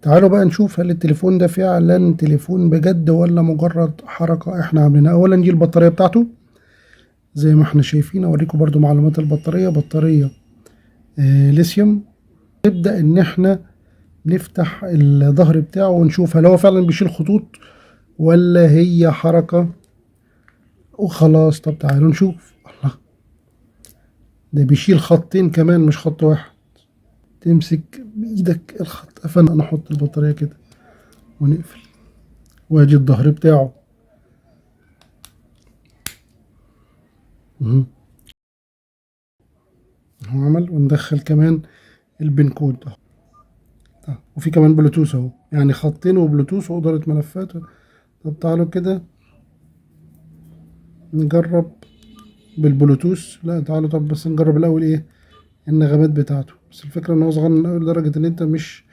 تعالوا بقى نشوف هل التليفون ده فعلا تليفون بجد ولا مجرد حركة احنا عاملينها. اولا دي البطارية بتاعته زي ما احنا شايفين. اوريكم برضو معلومات البطارية. بطارية ليثيوم. نبدأ ان احنا نفتح الظهر بتاعه ونشوف هل هو فعلا بيشيل خطوط ولا هي حركة وخلاص. طب تعالوا نشوف. الله، ده بيشيل خطين كمان مش خط واحد. تمسك بإيدك الخط. فأنا نحط البطارية كده ونقفل، وادي الظهر بتاعه. مهم. هو عمل. وندخل كمان البين كود اهو. وفي كمان بلوتوث اهو، يعني خطين وبلوتوث وإدارة ملفات. طب تعالوا كده نجرب بالبلوتوث. لا تعالوا، طب بس نجرب الأول ايه النغمات بتاعته. بس الفكرة ان هو صغير من أول لدرجة ان انت مش